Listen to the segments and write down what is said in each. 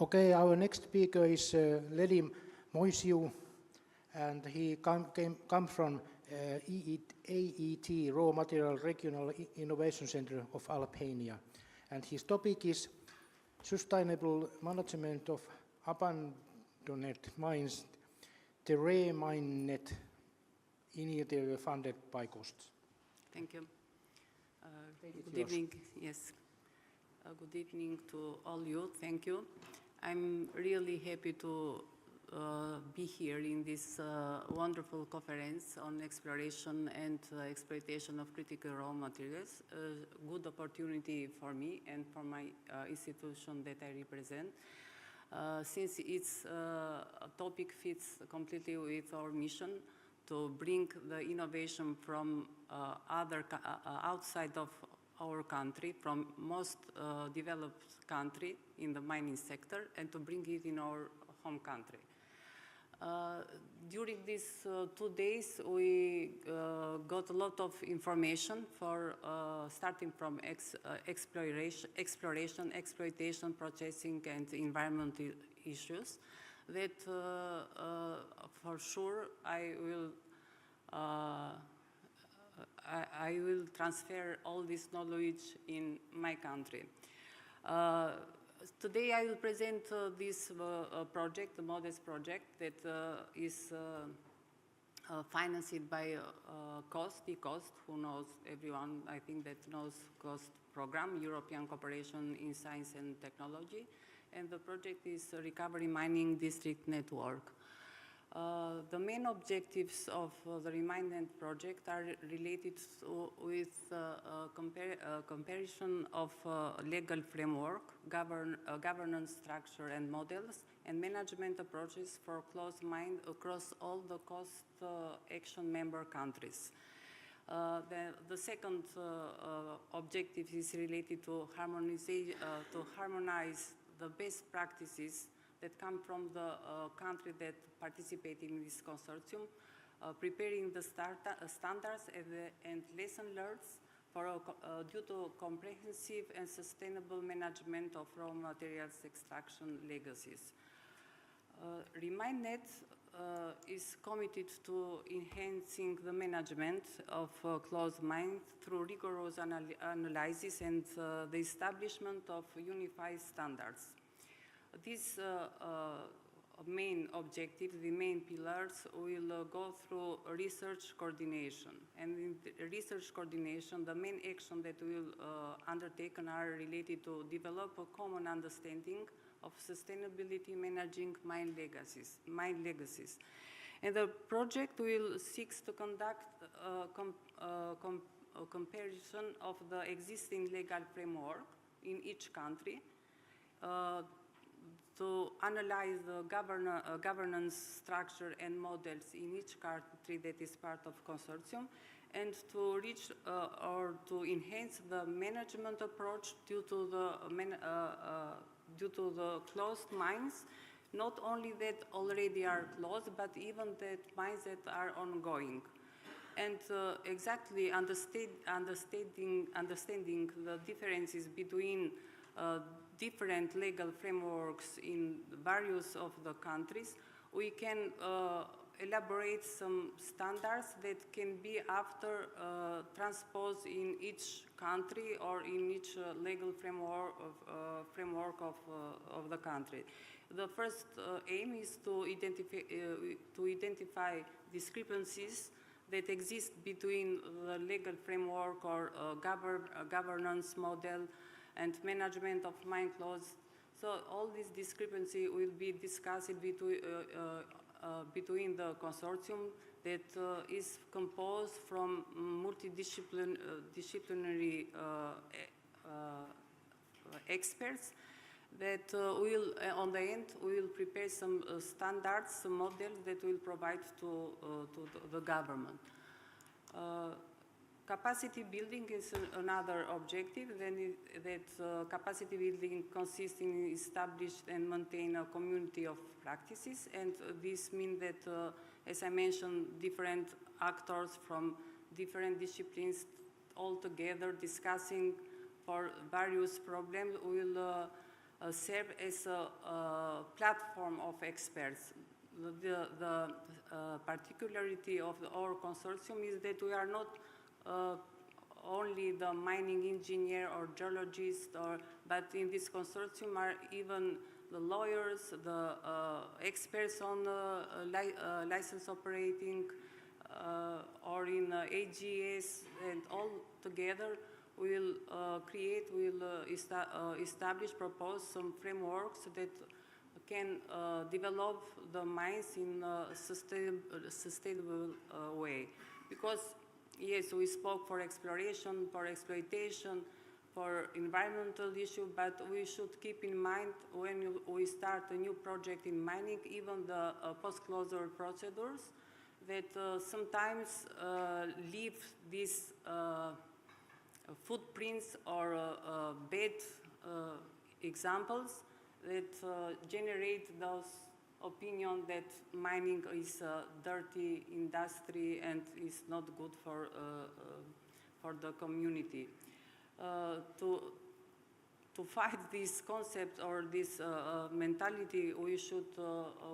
Okay, our next speaker is Ledi Moisiu, and he come from EGT, Raw Material Regional Innovation Center of Albania. And his topic is Sustainable Management of Abandoned Mines, the REMINDNET initiative funded by costs. Thank you. Good evening. Yes. Good evening to all you. Thank you. I'm really happy to be here in this wonderful conference on exploration and exploitation of critical raw materials. A good opportunity for me and for my institution that I represent. Since its topic fits completely with our mission to bring the innovation from outside of our country, from most developed country in the mining sector, and to bring it in our home country. During these 2 days, we got a lot of information for starting from exploration, exploitation, processing, and environmental issues that for sure I will transfer all this knowledge in my country. Today I will present this project, the modest project that is financed by COST, who knows everyone, I think that knows COST program, European Cooperation in Science and Technology, and the project is Recovery Mining District Network. The main objectives of the REMINDNET project are related with comparison of legal framework, governance structure and models, and management approaches for closed mine across all the cost action member countries. The second objective is related to harmonize the best practices that come from the country that participate in this consortium, preparing the standards and lesson learned due to comprehensive and sustainable management of raw materials extraction legacies. REMINDNET is committed to enhancing the management of closed mines through rigorous analysis and the establishment of unified standards. These main objectives, the main pillars, will go through research coordination. And in the research coordination, the main action that we will undertake are related to develop a common understanding of sustainability managing mine legacies. And the project will seek to conduct a comparison of the existing legal framework in each country, to analyze the governance structure and models in each country that is part of consortium, and to reach or to enhance the management approach due to the closed mines, not only that already are closed, but even that mines that are ongoing. And exactly understanding the differences between different legal frameworks in various of the countries, we can elaborate some standards that can be after transposed in each country or in each legal framework of the country. The first aim is to identify discrepancies that exist between the legal framework or governance model and management of mine closed. So all this discrepancy will be discussed between the consortium that is composed from multidisciplinary experts that will, on the end, will prepare some standards, some models that will provide to the government. Capacity building is another objective. Capacity building consists in establish and maintain a community of practices, and this means that, as I mentioned, different actors from different disciplines all together discussing for various problems will serve as a platform of experts. The particularity of our consortium is that we are not only the mining engineer or geologist, but in this consortium are even the lawyers, the experts on license operating, or in AGS, and all together we'll establish, propose some frameworks that can develop the mines in a sustainable way. Because yes, we spoke for exploration, for exploitation, for environmental issue, but we should keep in mind when we start a new project in mining, even the post-closure procedures, that sometimes leave these footprints or bad examples that generate those opinion that mining is a dirty industry and is not good for the community. To fight this concept or this mentality, we should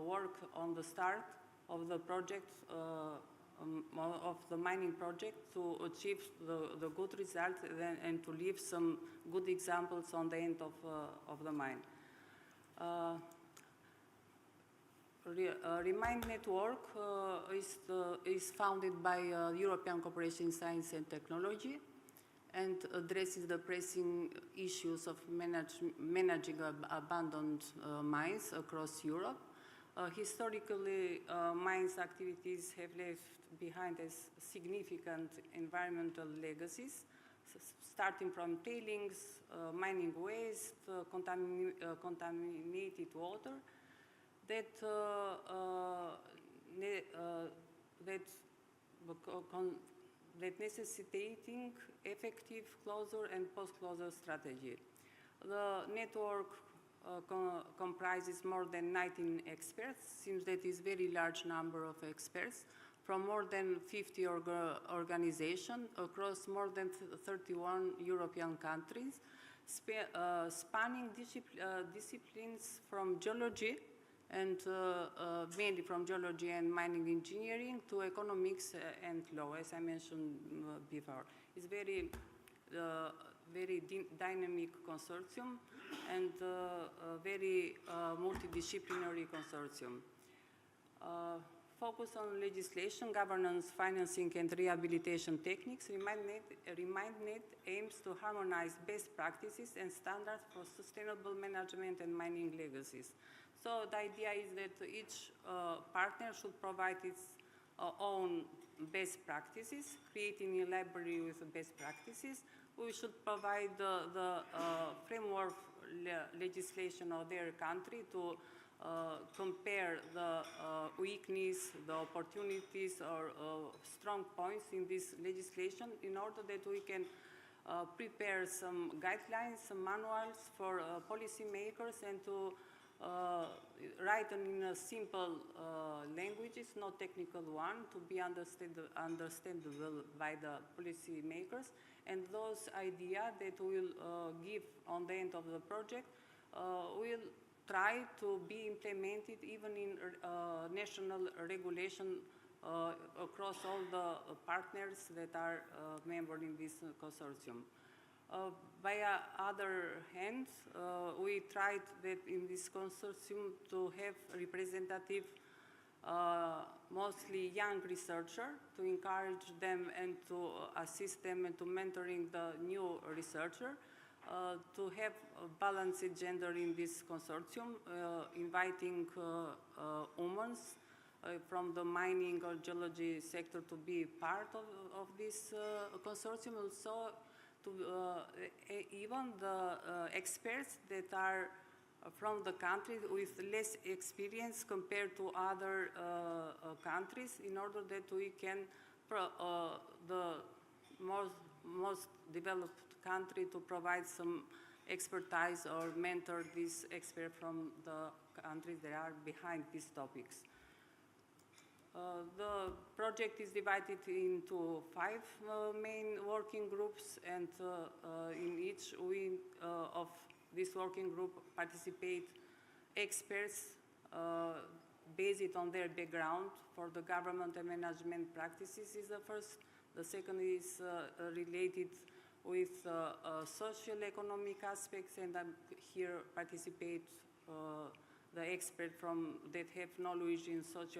work on the start of the project, of the mining project, to achieve the good results and to leave some good examples on the end of the mine. REMINDNET is founded by European Cooperation in Science and Technology and addresses the pressing issues of managing abandoned mines across Europe. Historically, mines activities have left behind as significant environmental legacies, starting from tailings, mining waste, contaminated water, that necessitating effective closure and post-closure strategy. The network comprises more than 19 experts. Seems that is very large number of experts from more than 50 organizations across more than 31 European countries, spanning disciplines from geology and mainly from geology and mining engineering to economics and law, as I mentioned before. It's very dynamic consortium and a very multidisciplinary consortium. Focus on legislation, governance, financing, and rehabilitation techniques. REMINDNET aims to harmonize best practices and standards for sustainable management and mining legacies. So the idea is that each partner should provide its own best practices, creating a library with best practices. We should provide the framework legislation of their country to compare the weakness, the opportunities, or strong points in this legislation in order that we can prepare some guidelines, some manuals for policymakers, and to write in a simple languages, not technical one, to be understandable by the policymakers. And those ideas that we'll give on the end of the project will try to be implemented even in national regulation across all the partners that are members in this consortium. By other hand, we tried that in this consortium to have representative, mostly young researchers, to encourage them and to assist them and to mentoring the new researcher, to have a balanced gender in this consortium, inviting women from the mining or geology sector to be part of this consortium. Also, to even the experts that are from the country with less experience compared to other countries, in order that we can, the most developed country, to provide some expertise or mentor these experts from the countries that are behind these topics. The project is divided into 5 main working groups, and in each of this working group participate experts based on their background for the government and management practices is the first. The second is related with socio-economic aspects, and here participate the expert that have knowledge in such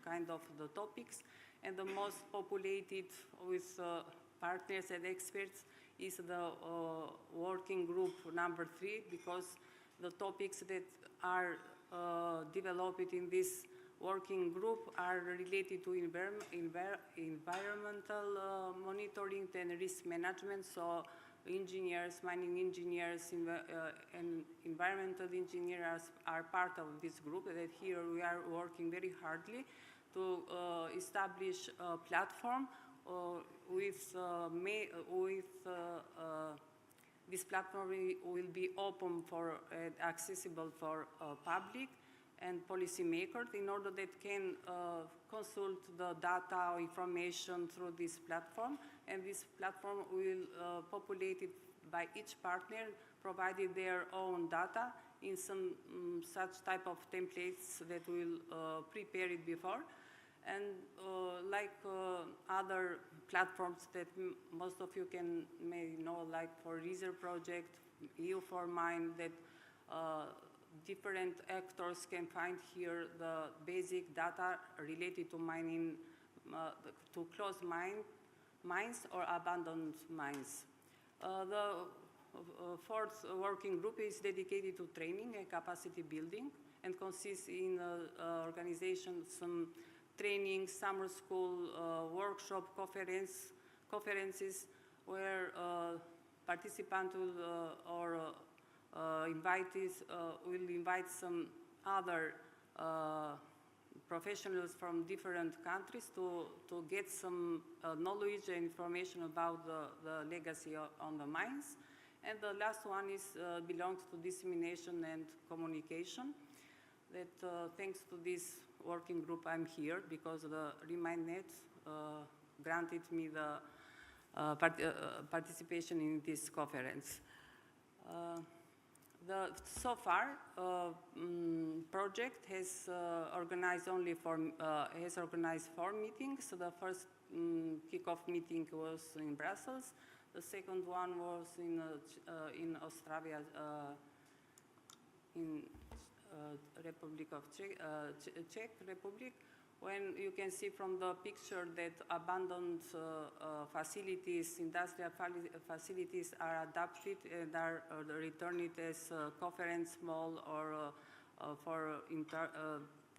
kind of the topics. And the most populated with partners and experts is the working group number 3, because the topics that are developed in this working group are related to environmental monitoring and risk management. So engineers, mining engineers, and environmental engineers are part of this group. That here we are working very hardly to establish a platform with this platform will be open for accessible for public and policymakers in order that can consult the data or information through this platform. And this platform will populated by each partner, provided their own data in some such type of templates that we'll prepare it before. And like other platforms that most of you may know, like for reserve project, EU4Mine, that different actors can find here the basic data related to mining, to closed mines or abandoned mines. The fourth working group is dedicated to training and capacity building, and consists in organization some training, summer school, workshop, conferences, where participants will will invite some other professionals from different countries to get some knowledge and information about the legacy on the mines. And the last one is belongs to dissemination and communication. That thanks to this working group I'm here, because the REMINDNET granted me the participation in this conference. So far, project has organized has organized 4 meetings. So the first kickoff meeting was in Brussels. The second one was in Australia, in Republic of Czech Republic, when you can see from the picture that abandoned facilities, industrial facilities are adapted and are returned as conference mall or for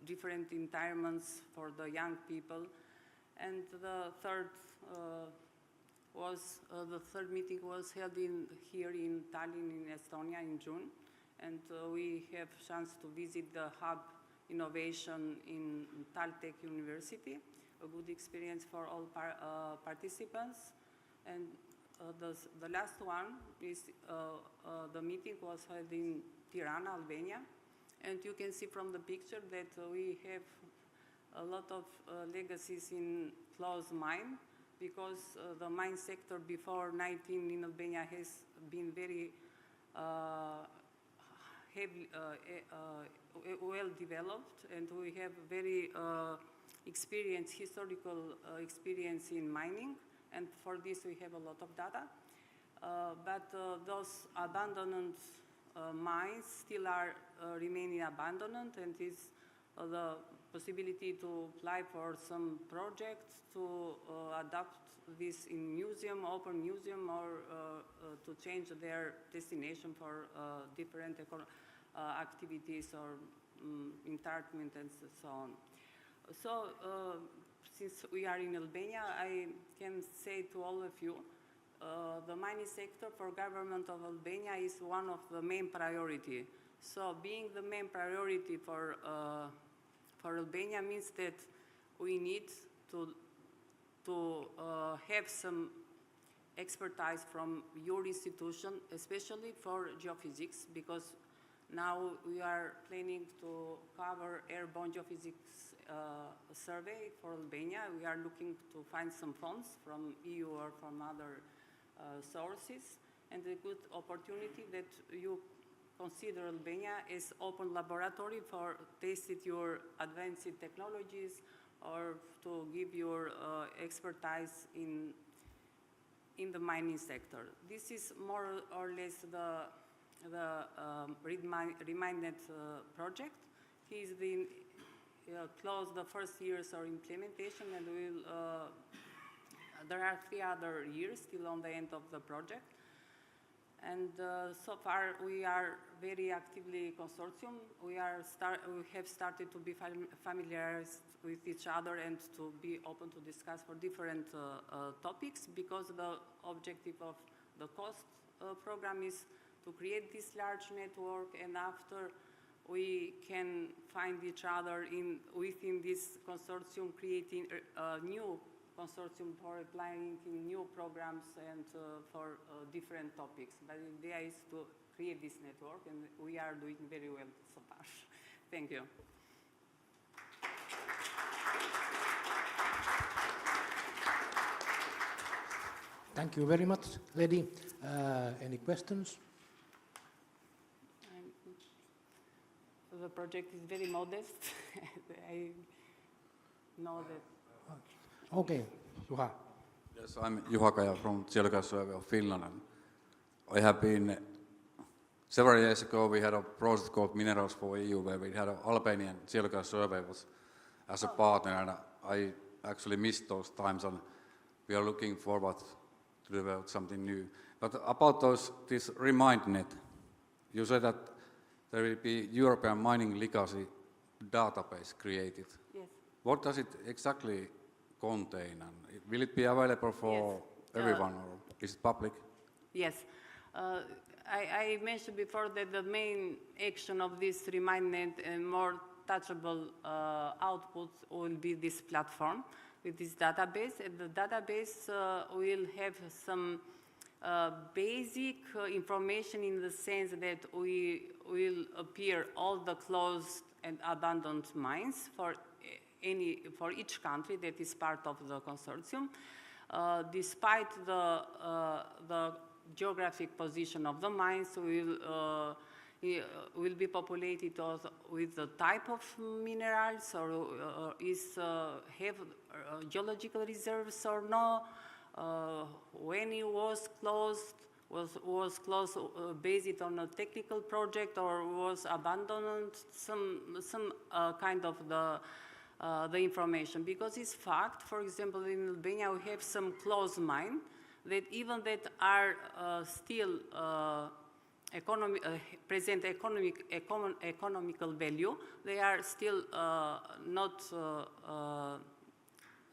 different environments for the young people. And the third meeting was held here in Tallinn, in Estonia, in June. And we have chance to visit the hub innovation in Taltech University, a good experience for all participants. And the last one is the meeting was held in Tirana, Albania. And you can see from the picture that we have a lot of legacies in closed mine, because the mine sector before 19 in Albania has been very well developed, and we have very historical experience in mining, and for this we have a lot of data. But those abandoned mines still are remaining abandoned, and is the possibility to apply for some projects to adapt this in museum, open museum, or to change their destination for different activities or entertainment and so on. So since we are in Albania, I can say to all of you, the mining sector for government of Albania is one of the main priority. So being the main priority for Albania means that we need to have some expertise from your institution, especially for geophysics, because now we are planning to cover airborne geophysics survey for Albania. We are looking to find some funds from EU or from other sources. and a good opportunity that you consider Albania as open laboratory for testing your advanced technologies or to give your expertise in the mining sector. This is more or less the REMINDNET project. He's been closed the first years of implementation, and there are 3 other years still on the end of the project. And so far we are very actively consortium. We have started to be familiarized with each other and to be open to discuss for different topics, because the objective of the cost program is to create this large network, and after we can find each other within this consortium, creating a new consortium for applying in new programs and for different topics. But the idea is to create this network, and we are doing very well so far. Thank you. Thank you very much, Ledi. Any questions? The project is very modest. I know that. Okay, Juha. Yes, I'm Juha Kaja from Geological Survey of Finland. And I have been, several years ago we had a project called Minerals for EU, where we had an Albanian Geological Survey as a partner, and I actually missed those times, and we are looking forward to develop something new. But about this REMINDNET, you said that there will be European mining legacy database created. Yes. What does it exactly contain, and will it be available for everyone, or is it public? Yes. I mentioned before that the main action of this REMINDNET and more touchable outputs will be this platform with this database. And the database will have some basic information, in the sense that we will appear all the closed and abandoned mines for each country that is part of the consortium. Despite the geographic position of the mines, will be populated also with the type of minerals, or have geological reserves or no, when it was closed, was closed based on a technical project, or was abandoned, some kind of the information. Because it's fact, for example, in Albania we have some closed mines that even that are still present economical value, they are still not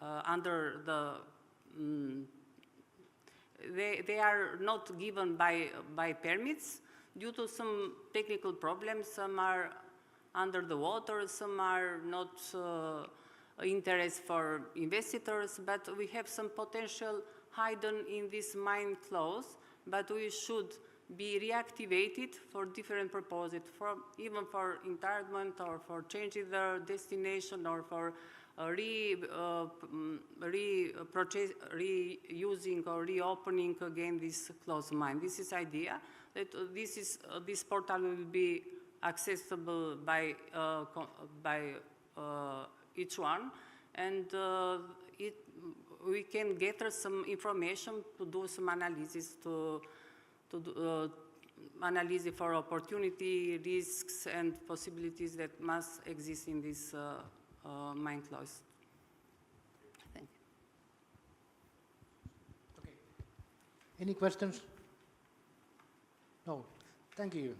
under the they are not given by permits due to some technical problems. Some are under the water, some are not interest for investors, but we have some potential hidden in this mine clause, but we should be reactivated for different purposes, even for entitlement, or for changing their destination, or for reusing or reopening again this closed mine. This is idea that this portal will be accessible by each one, and we can gather some information to do some analysis, to do analysis for opportunity, risks, and possibilities that must exist in this mine clause. Thank you. Okay. Any questions? No. Thank you.